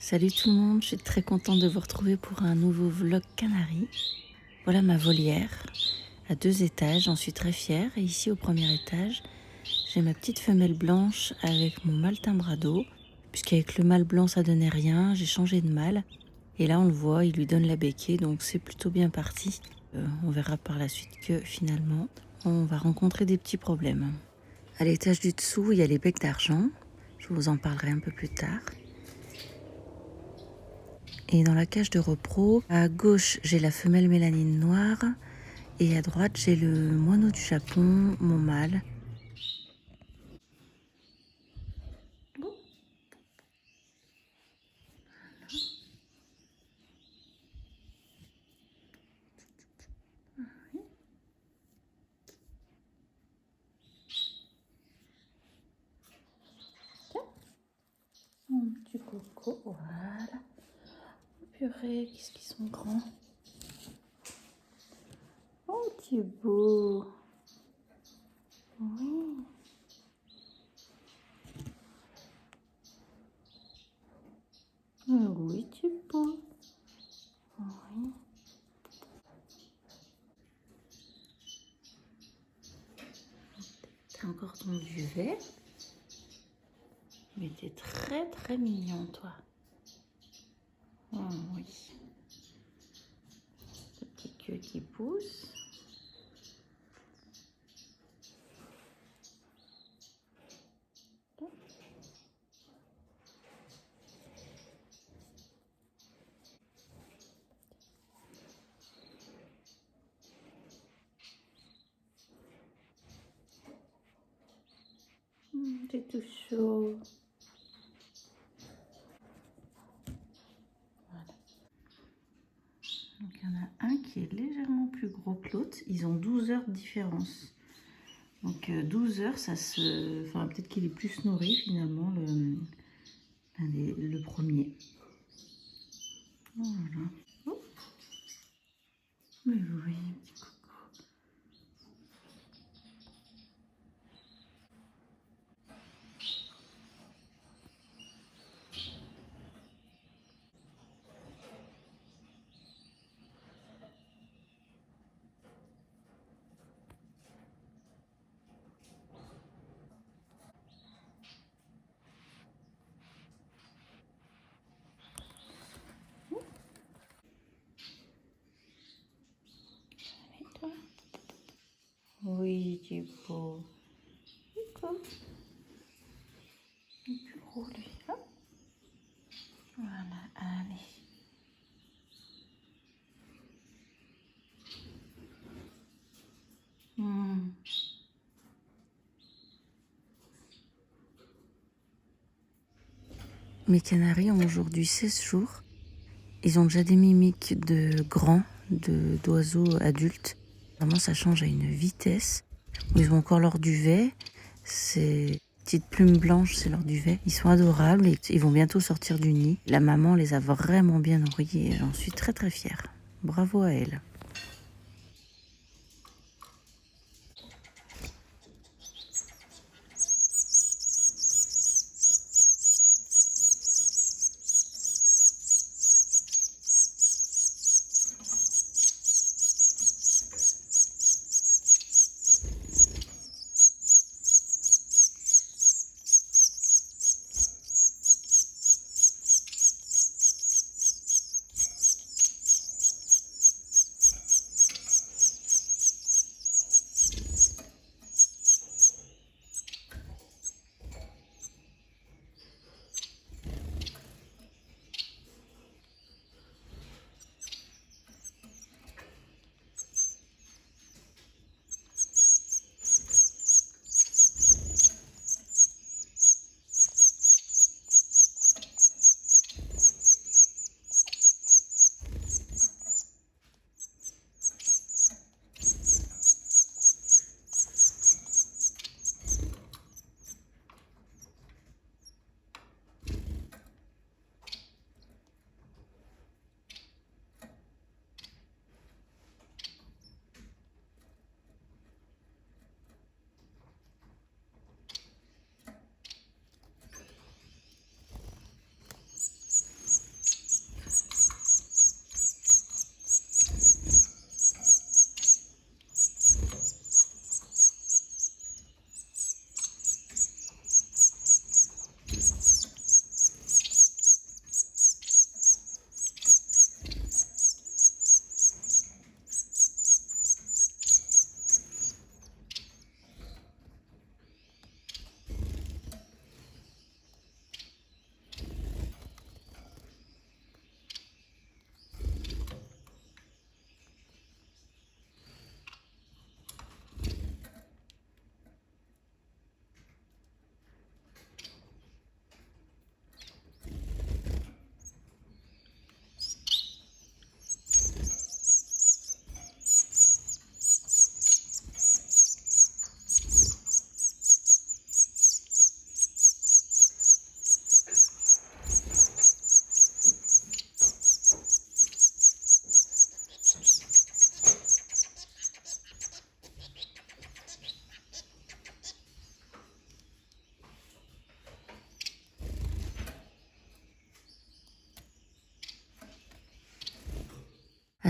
Salut tout le monde, je suis très contente de vous retrouver pour un nouveau vlog Canari. Voilà ma volière à 2 étages, j'en suis très fière. Et ici au premier étage, j'ai ma petite femelle blanche avec mon mâle timbrado. Puisqu'avec le mâle blanc ça donnait rien, j'ai changé de mâle. Et là on le voit, il lui donne la béquée, donc c'est plutôt bien parti. On verra par la suite que finalement on va rencontrer des petits problèmes. À l'étage du dessous, il y a les becs d'argent. Je vous en parlerai un peu plus tard. Et dans la cage de repro, à gauche, j'ai la femelle mélanine noire. Et à droite, j'ai le moineau du Japon, mon mâle. Mon petit coco, voilà. Purée, qu'est-ce qu'ils sont grands. Oh, tu es beau. Oui. Oui, tu es beau. Oui. T'as encore ton duvet. Mais t'es très très mignon, toi. Oh oui. Ta petite queue qui pousse. T'es tout chaud. Donc il y en a un qui est légèrement plus gros que l'autre. Ils ont 12 heures de différence. Donc 12 heures, ça se... Enfin, peut-être qu'il est plus nourri finalement, le premier. Voilà. Oh. Mais oui, petit coco. Et toi? Oui, tu es beau. Coco. Il est plus gros lui. Hop. Voilà, allez. Hmm. Mes canaris ont aujourd'hui 16 jours. Ils ont déjà des mimiques de grands, d'oiseaux adultes. Vraiment, ça change à une vitesse. Ils ont encore leur duvet. Ces petites plumes blanches, c'est leur duvet. Ils sont adorables et ils vont bientôt sortir du nid. La maman les a vraiment bien nourris et j'en suis très très fière. Bravo à elle.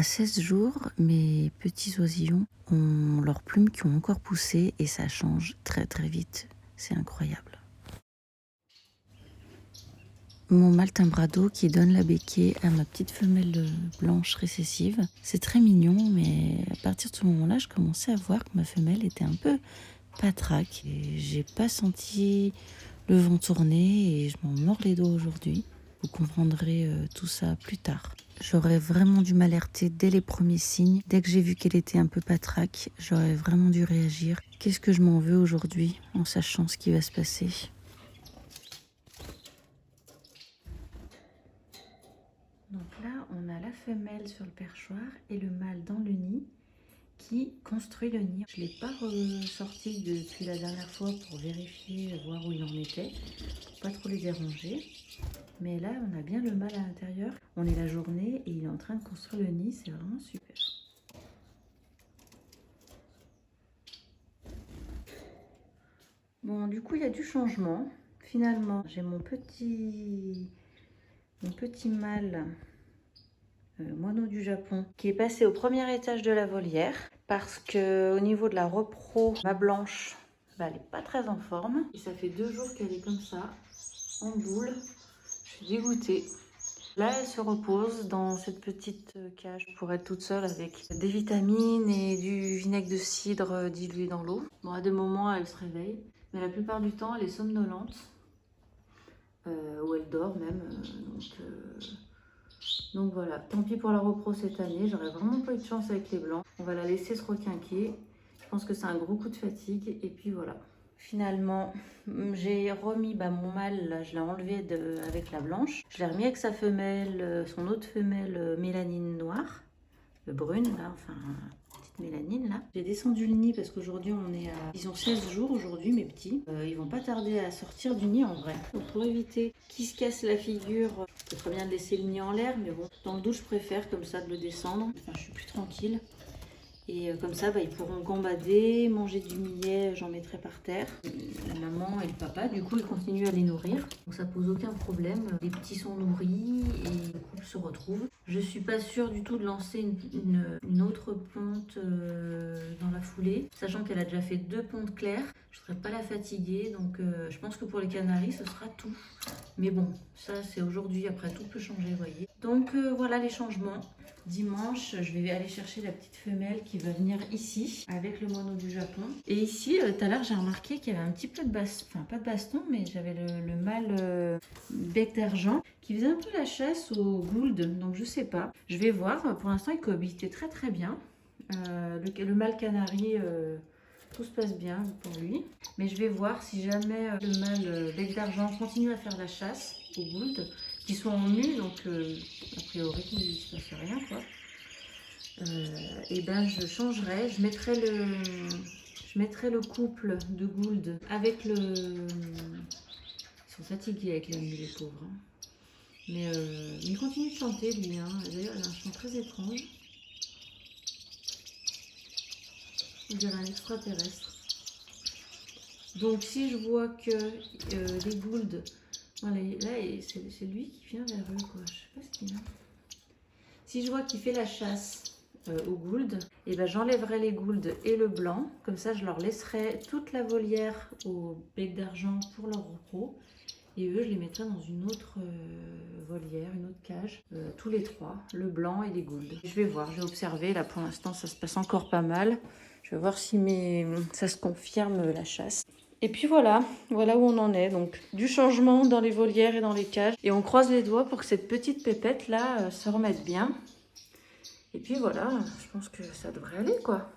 À 16 jours, mes petits oisillons ont leurs plumes qui ont encore poussé et ça change très très vite. C'est incroyable. Mon Maltembrado qui donne la béquée à ma petite femelle blanche récessive. C'est très mignon, mais à partir de ce moment-là, je commençais à voir que ma femelle était un peu patraque. Et j'ai pas senti le vent tourner et je m'en mords les doigts aujourd'hui. Vous comprendrez tout ça plus tard. J'aurais vraiment dû m'alerter dès les premiers signes. Dès que j'ai vu qu'elle était un peu patraque, j'aurais vraiment dû réagir. Qu'est-ce que je m'en veux aujourd'hui en sachant ce qui va se passer? Donc là, on a la femelle sur le perchoir et le mâle dans le nid qui construit le nid. Je ne l'ai pas ressorti depuis la dernière fois pour vérifier, voir où il en était, pour pas trop les déranger. Mais là, on a bien le mâle à l'intérieur. On est la journée et il est en train de construire le nid. C'est vraiment super. Bon, du coup, il y a du changement. Finalement, j'ai mon petit mâle moineau du Japon qui est passé au premier étage de la volière parce que au niveau de la repro, ma blanche, elle n'est pas très en forme. Et ça fait 2 jours qu'elle est comme ça, en boule. Je suis dégoûtée. Là, elle se repose dans cette petite cage pour être toute seule avec des vitamines et du vinaigre de cidre dilué dans l'eau. Bon, à des moments, elle se réveille, mais la plupart du temps, elle est somnolente. Ou elle dort même. Donc voilà, tant pis pour la repro cette année. J'aurais vraiment pas eu de chance avec les blancs. On va la laisser se requinquer. Je pense que c'est un gros coup de fatigue. Et puis voilà. Finalement, j'ai remis mon mâle, là, je l'ai enlevé avec la blanche. Je l'ai remis avec sa femelle, son autre femelle mélanine noire, brune, là, enfin, petite mélanine, là. J'ai descendu le nid parce qu'aujourd'hui, ils ont 16 jours aujourd'hui, mes petits. Ils vont pas tarder à sortir du nid en vrai. Donc pour éviter qu'ils se cassent la figure, c'est très bien de laisser le nid en l'air, mais bon, dans le dos, je préfère comme ça de le descendre. Enfin, je suis plus tranquille. Et comme ça, ils pourront gambader, manger du millet, j'en mettrai par terre. La maman et le papa, du coup, ils continuent à les nourrir. Donc ça pose aucun problème. Les petits sont nourris et le couple se retrouve. Je suis pas sûre du tout de lancer une autre ponte dans la foulée, sachant qu'elle a déjà fait 2 pontes claires. Je ne serais pas la fatiguer, donc je pense que pour les canaris, ce sera tout. Mais bon, ça c'est aujourd'hui, après tout peut changer, vous voyez. Donc voilà les changements. Dimanche, je vais aller chercher la petite femelle qui va venir ici avec le moineau du Japon. Et ici, tout à l'heure, j'ai remarqué qu'il y avait un petit peu de baston, enfin pas de baston, mais j'avais le mâle bec d'argent qui faisait un peu la chasse au gould. Donc je sais pas, je vais voir. Pour l'instant, il cohabitait très très bien. Le mâle canari, tout se passe bien pour lui. Mais je vais voir si jamais le mâle bec d'argent continue à faire la chasse au gould. Qui sont en nus, donc a priori il ne se passe rien quoi. Et je changerai, je mettrai le couple de gould avec ils sont fatigués avec la nuit les pauvres. Hein. Mais il continue de chanter lui, hein. D'ailleurs il a un chant très étrange. On dirait un extraterrestre. Donc si je vois que les goulds voilà, là, c'est lui qui vient vers eux, quoi. Je sais pas ce qu'il a. Si je vois qu'il fait la chasse aux goulds, et j'enlèverai les goulds et le blanc. Comme ça, je leur laisserai toute la volière au bec d'argent pour leur repos. Et eux, je les mettrai dans une autre volière, une autre cage. Tous les 3, le blanc et les goulds. Je vais voir, je vais observer. Là, pour l'instant, ça se passe encore pas mal. Je vais voir si ça se confirme la chasse. Et puis voilà où on en est. Donc du changement dans les volières et dans les cages. Et on croise les doigts pour que cette petite pépette là se remette bien. Et puis voilà, je pense que ça devrait aller quoi.